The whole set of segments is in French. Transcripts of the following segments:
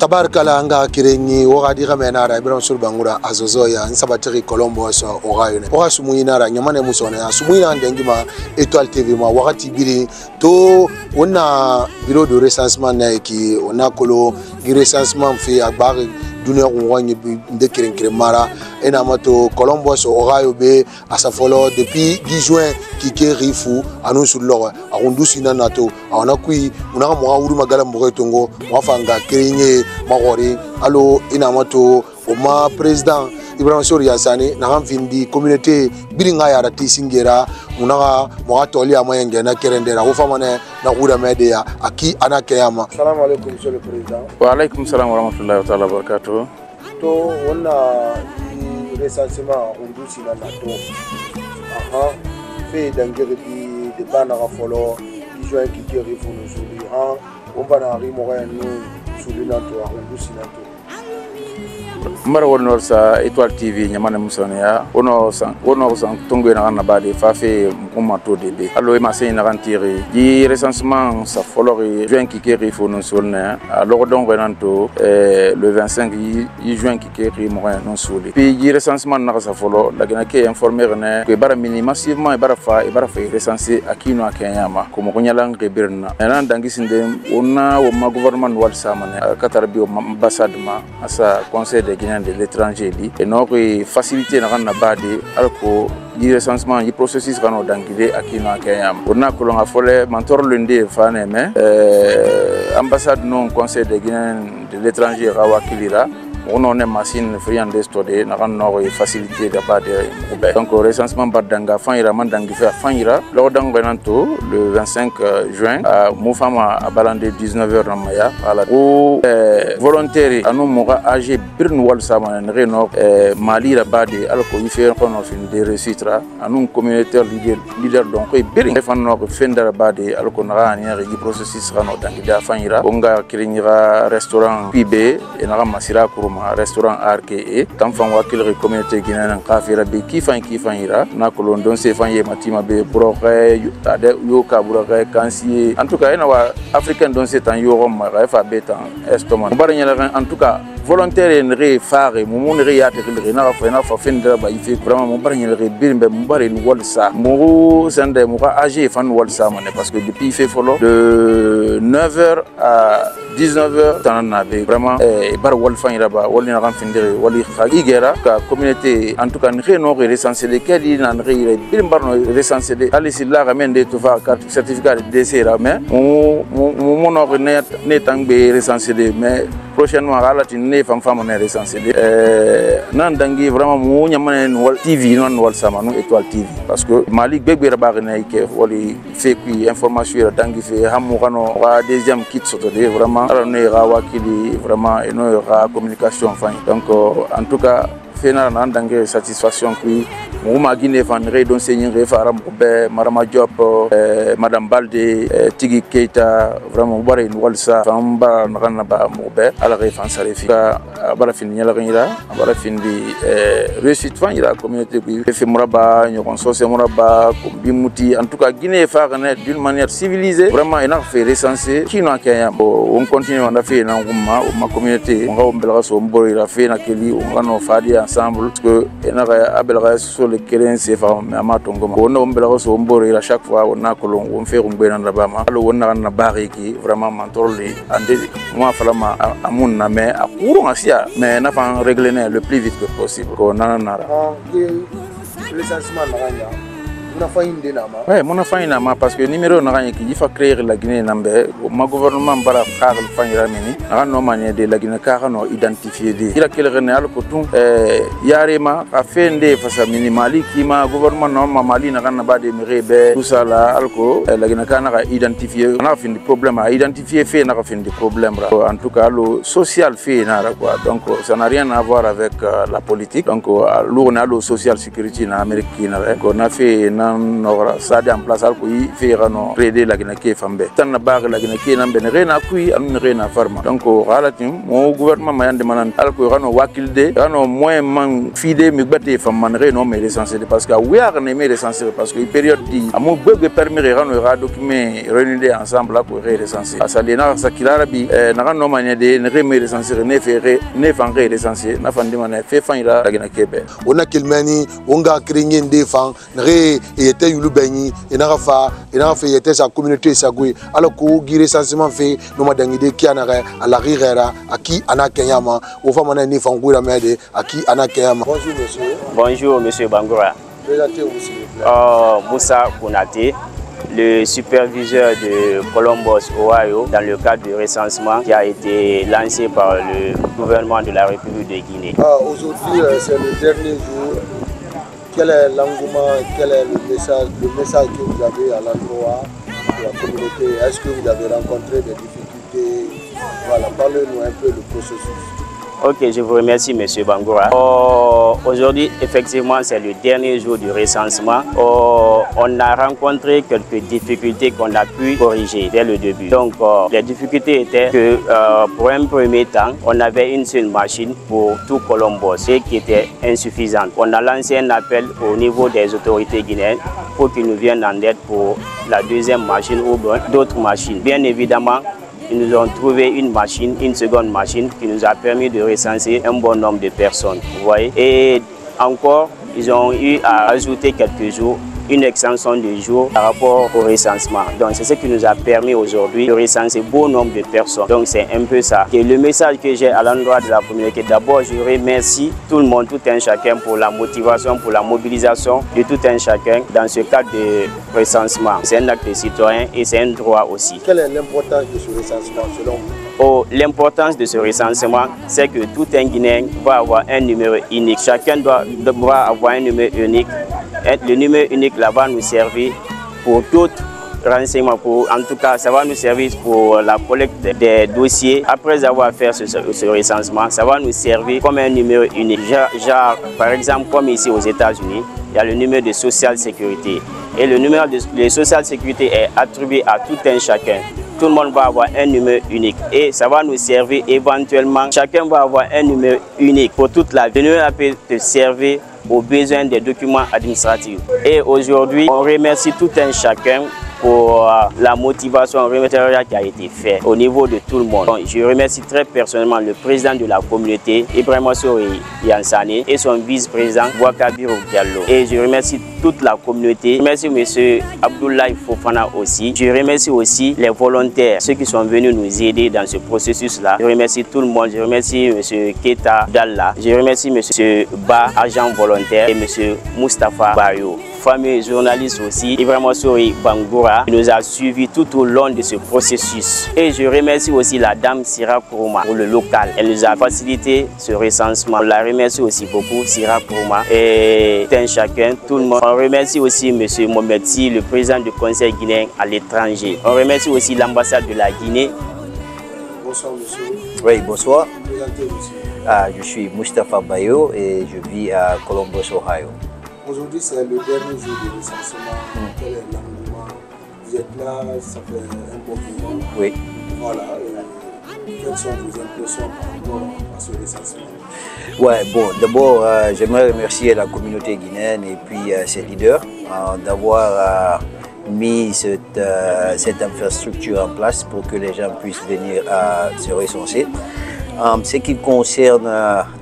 tabarkala anga kirengi wogadi gamenara Ibrahim Surbangura azozoya nsabatiri Colombo so ogayone oga sumuinara nyamane musone ya sumuina ndengima Étoile TV ma wakati biri to ona bureau de recensement na ki ona kolo gi recensement fi agbari dunia ngwanye de kirenkiremara ena mato Colombo so ogayo be asafolo depuis 10 juin ki rifu anu sullo akundusi na nato awana kui unaka mwa uri magala mbogo tongo mwafanga kirenye magori alo ina mato oma president Ibrahim Soriasani na hamfindi communauté biringa ya rati singera munaka mwa toli amayenge na kerendera ufamane na ura media aki anakeyama. Assalamu alaikum monsieur le président. Wa alaikum salam wa rahmatullahi wa ta'ala barakatuh. To wana recensement undusi na nato aha fait d'engrais de bana rafolo joint qui rifu no suli ha on va na rimore no suli na to undusi na to mara wonor sa Étoile TV nyamane musonia ono san tongo na bade fa fe muma to debe allo ma sey na rentiri di recensement sa folori juin qui rifu no solna alors donc renanto le 25 juin qui ri mo non soli puis di recensement na sa folo la gena ke informer ne que bara mini massivement e bara fa recenser akino akanyama ko mo nyala ngebirna nan dangi sinde ona wo ma gouvernement wal samane katarbi o ambassade ma asa conseil de Guinéens de l'étranger et notre facilité na bade alko di recensement di processus kano dangide akino akanyam ona ko longa fole mentor lunde fane me ambassade non conseil de Guinéens de l'étranger rawakilira on a machine friand d'estode na no facilité de bade donc recensement badanga fanira mandangi fa fanira lors d'angbenanto le 25 juin mo fama a balande 19h na maya ala o volontaire anu moga ag birn wal sama reno mali la bade alko yife kono fin de recitra anu communautaire leader donc e birin fan no fendara bade alko na ani ri processus rano dangi da fanira onga kirinira restaurant PB e na masira restaurant RKE tam fan wakil communauté guinéenne kafira be kifan ira na kolon don se fan ye matima be broke ade yo ka broke kansi en tout cas ina wa africain don se tan yo rom ma fa betan estomac bar nyala en tout cas volontaire en re fare mo mon re ya te na fa fendra ba ife vraiment mo bar nyala re birmbe mo bar ni wol sa mo sende mo ka ag fan wol sa mané parce que depuis fait follow de 9h à 19h tan na be vraiment bar wol fan ira ba wol na ram findere wali khagi gera ka communauté en tout cas ne no recenser de quel na re birmbar no recenser de ali silla ramende to fa carte certificat de décès mais mo no ne tangbe recenser de mais prochainement alati ne fam ne recenser de nan dangi vraiment mo nyamane wal TV non wal sama no Étoile TV parce que Malik begbera ba ne ke wali fait qui information dangi fait hamu kano wa deuxième kit soto de vraiment alors ne ra wakili vraiment et no ra communication enfin donc en tout cas fena nan dangi satisfaction qui Mouma Guinée van Redon Seigneur Faram Kobe, Marama Diop, Madame Balde, Tigi Keita, vraiment Baré Nwalsa, Famba Naranaba Moube, à la référence Salifika, à Barafin Yalarina, à Barafin de réussite fan, il y a la communauté qui fait Mouraba, Nyokonso, Mouraba, Bimouti, en tout cas Guinée Farane d'une manière civilisée, vraiment il a fait recenser, qui n'a qu'un on continue, on a fait dans ma communauté, on va au Belrasso, on a fait Nakeli, on va nous faire ensemble, parce que on a Belrasso sur le Keren c'est fa amatongo on a ombela so mbore à chaque fois on a kolon on fait rumbena na bama allo on na bariki vraiment mentorli ande moi falama amun na mais akuru asia mais na fa régler le plus vite que possible ko nana le sentiment na ganya mona fainde na ma ouais mona fainde ma parce que numéro na ganya ki il faut créer la Guinée nambe ma gouvernement bara xaral fañira mini na no manière de la Guinée ka no identifier de il a quel renal ko tout yarema a fende fasa minimali ki ma gouvernement no mali na kana ba de mirebe tout ça là alko la Guinée ka na identifier na fin de problème à identifier fait na fin de problème en tout cas le social fait na quoi donc ça n'a rien à voir avec la politique donc lourd na le social sécurité na Amérique na ko na fait na nan ora ça en place al ko yi fera no rede la gina ke fambe tan na bar la gina ke nan ben rena kui an rena farma donc relatim mo gouvernement mayande manan al ko rano wakilde rano moins man fide mi gbate fam man reno mais l'essentiel parce que we are ne mais l'essentiel parce que période di amo bebe permis rano ra document réunir ensemble pour l'essentiel asali na sakira bi na rano manya de ne mais l'essentiel ne fere ne fangre l'essentiel na fandi man fe fan ila la gina kebe on a kilmani onga kringi ndefan re était yulu beni ina fa était sa communauté sa gui alors ko gire sensement fait no madangi de ki anara ala rirera aki ana kenyama o fa mana ni fangura mede aki ana kenyama. Bonjour monsieur. Bonjour monsieur Bangoura. Présentez-vous s'il vous plaît. Moussa Konaté, le superviseur de Columbus, Ohio, dans le cadre du recensement qui a été lancé par le gouvernement de la République de Guinée. Aujourd'hui, c'est le dernier jour. Quel est l'engouement, quel est le message que vous avez à l'endroit de la communauté? Est-ce que vous avez rencontré des difficultés? Voilà, parlez-nous un peu du processus. Ok, je vous remercie, monsieur Bangoura. Aujourd'hui, effectivement, c'est le dernier jour du recensement. On a rencontré quelques difficultés qu'on a pu corriger dès le début. Donc, les difficultés étaient que, pour un premier temps, on avait une seule machine pour tout Columbus et qui était insuffisante. On a lancé un appel au niveau des autorités guinéennes pour qu'ils nous viennent en aide pour la deuxième machine ou d'autres machines. Bien évidemment, ils nous ont trouvé une machine, une seconde machine qui nous a permis de recenser un bon nombre de personnes. Vous voyez? Et encore, ils ont eu à ajouter quelques jours, une extension de jours par rapport au recensement. Donc c'est ce qui nous a permis aujourd'hui de recenser bon nombre de personnes. Donc c'est un peu ça. Et le message que j'ai à l'endroit de la communauté, d'abord je remercie tout le monde, tout un chacun pour la motivation, pour la mobilisation de tout un chacun dans ce cadre de recensement. C'est un acte citoyen et c'est un droit aussi. Quelle est l'importance de ce recensement selon vous? L'importance de ce recensement, c'est que tout un Guinéen va avoir un numéro unique. Chacun doit avoir un numéro unique. Le numéro unique là va nous servir pour tout renseignement. En tout cas, ça va nous servir pour la collecte des dossiers. Après avoir fait ce recensement, ça va nous servir comme un numéro unique. Genre, par exemple, comme ici aux États-Unis, il y a le numéro de social sécurité. Et le numéro de social sécurité est attribué à tout un chacun. Tout le monde va avoir un numéro unique et ça va nous servir éventuellement. Chacun va avoir un numéro unique pour toute la vie. Le numéro peut te servir aux besoins des documents administratifs. Et aujourd'hui, on remercie tout un chacun pour la motivation remerciement qui a été fait au niveau de tout le monde. Donc, je remercie très personnellement le président de la communauté, Ibrahima Sori Yansane, et son vice-président, Bouakabirou Diallo. Et je remercie toute la communauté. Je remercie M. Abdoulaye Fofana aussi. Je remercie aussi les volontaires, ceux qui sont venus nous aider dans ce processus-là. Je remercie tout le monde. Je remercie M. Keta Dalla. Je remercie M. Ba, agent volontaire, et M. Moustapha Bayo. Famille journaliste aussi, Ibrahima Sori Bangoura, qui nous a suivis tout au long de ce processus. Et je remercie aussi la dame Sira Kourouma pour le local. Elle nous a facilité ce recensement. On la remercie aussi beaucoup, Sira Kourouma, et un chacun, tout le monde. On remercie aussi M. Mometi, le président du Conseil guinéen à l'étranger. On remercie aussi l'ambassade de la Guinée. Bonsoir monsieur. Oui, bonsoir. Présentez-vous. Je suis Moustapha Bayo et je vis à Columbus, Ohio. Aujourd'hui, c'est le dernier jour du recensement. Quel est l'engouement? Vous êtes là, ça fait un bon moment. Oui. Voilà. Quelles sont vos impressions par rapport à ce recensement? Ouais, bon, d'abord, j'aimerais remercier la communauté guinéenne et puis ses leaders d'avoir mis cette infrastructure en place pour que les gens puissent venir se recenser. Ce qui concerne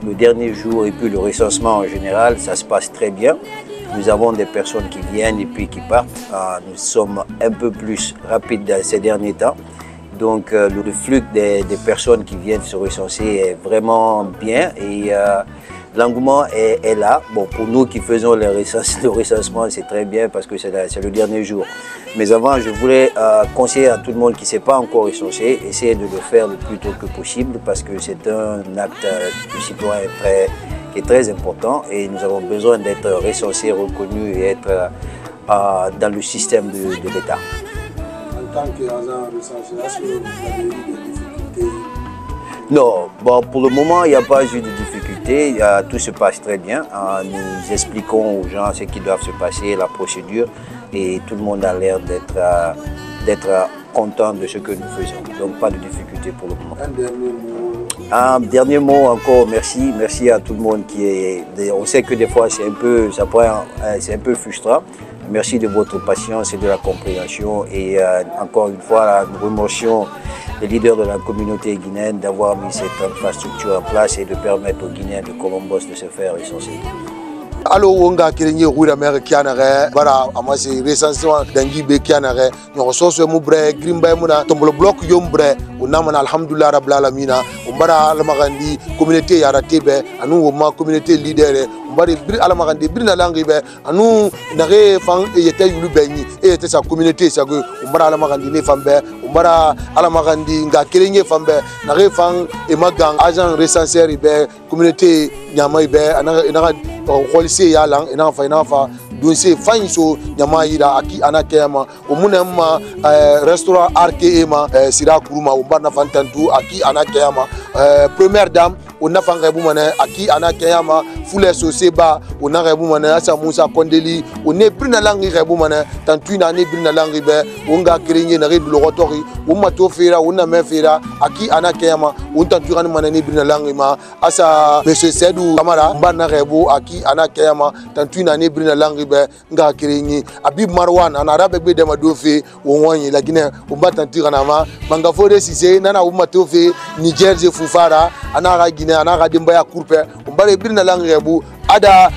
le dernier jour et puis le recensement en général, ça se passe très bien. Nous avons des personnes qui viennent et puis qui partent. Nous sommes un peu plus rapides dans ces derniers temps. Donc le flux des personnes qui viennent se recenser est vraiment bien et l'engouement est là. Bon, pour nous qui faisons le recensement, c'est très bien parce que c'est le dernier jour. Mais avant, je voulais conseiller à tout le monde qui ne s'est pas encore recensé, essayer de le faire le plus tôt que possible parce que c'est un acte de citoyen qui est très important et nous avons besoin d'être recensés, reconnus et être dans le système de l'État. En tant qu'agent recensé, est-ce que vous avez eu des difficultés? Non, bon, pour le moment, il n'y a pas eu de difficultés. difficultés, tout se passe très bien. Nous expliquons aux gens ce qui doit se passer, la procédure, et tout le monde a l'air d'être content de ce que nous faisons. Donc pas de difficulté pour le moment. Un dernier mot encore, merci à tout le monde qui est. On sait que des fois c'est un peu frustrant. Merci de votre patience et de la compréhension, et encore une fois nous remercions les leaders de la communauté guinéenne d'avoir mis cette infrastructure en place et de permettre aux Guinéens de Colombos de se faire essentiel. Allo wonga kirenye hura mere kianare bara amasi recensement dangi be kianare nyoko soso mu bre grimba muna tombolo block yombre unamana alhamdulillah rabbil alamin umbara almagandi communauté yara tebe anu ma communauté leader umbari bir almagandi bir na langi be anu nare fan yete yulu benyi yete sa communauté sa go umbara almagandi ne fambe umbara almagandi nga kirenye fambe nare fan e magang agent recenseur be communauté nyamay be ana kolise ya lang ina fa donse fanso nyama yira aki anakema omunema restaurant RKE ma sira kuruma umbarna fantantu aki anakema première dame on a fait aki anakema foule soseba on a rebu mana asa Musa Kondeli on est pris na langi rebu mana tantu na ne brina langi be onga kirenye na redu logotori on ma to fera on na me fera aki anakema on tantu ran mana ne brina langi ma asa monsieur Sedou Kamara mbarna rebu aki anakema tantu na ne brina langi be nga kirenye Abib Marwan anarabe be de madofe wonyi la Guinée on ba tantu kana ma mangafore sise nana uma to fe Niger je Fufara anara Guinée anara dimba ya kurpe umbare brina langi rebu ada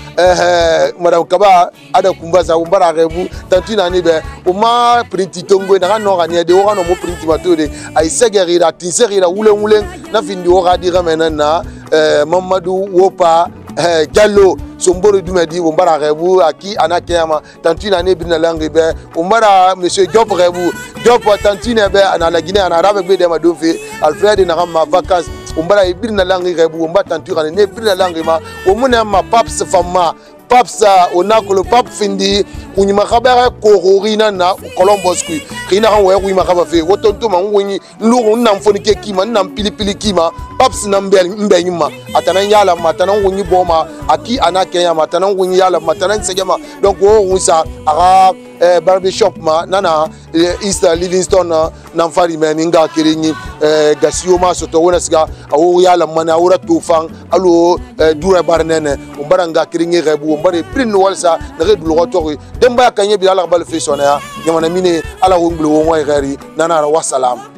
madame Kaba ada kumbaza umbara rebu tantina ni be uma printi tongo na no gania de ora no mo printi matode ay segerira tinserira wulen na findi ora dira menana Mamadou Wopa Gallo somboro dumedi umbara rebu aki anakema tantina ni bina langi be umbara monsieur Diop rebu Diop tantina be ana la Guinée ana arabe be de madofe Alfred na ma vacances umbara ibirna langi rebu umbata tantura ne ibirna langi ma omuna ma paps fama papsa onakolo pap findi unyima khabara kororina na Colombos ku kina kan waya kuima khaba fe wotonto ma ngwenyi nlugo na mfoni ke kima na mpilipili kima paps na mbenyuma atana yala matana ngunyi boma aki anakenya matana ngunyi yala matana nsegema donc o unsa aga barbershop ma nana East Livingstone na mfari meninga kirinyi gasio ma soto wona siga awu yala mana wura tufang alo dura barnene umbaranga kirinyi rebu umbare prin walsa na redu logotori demba kanye bi ala bal fe sona ya nyamana mine ala wonglo wonwa gari nana wa salam.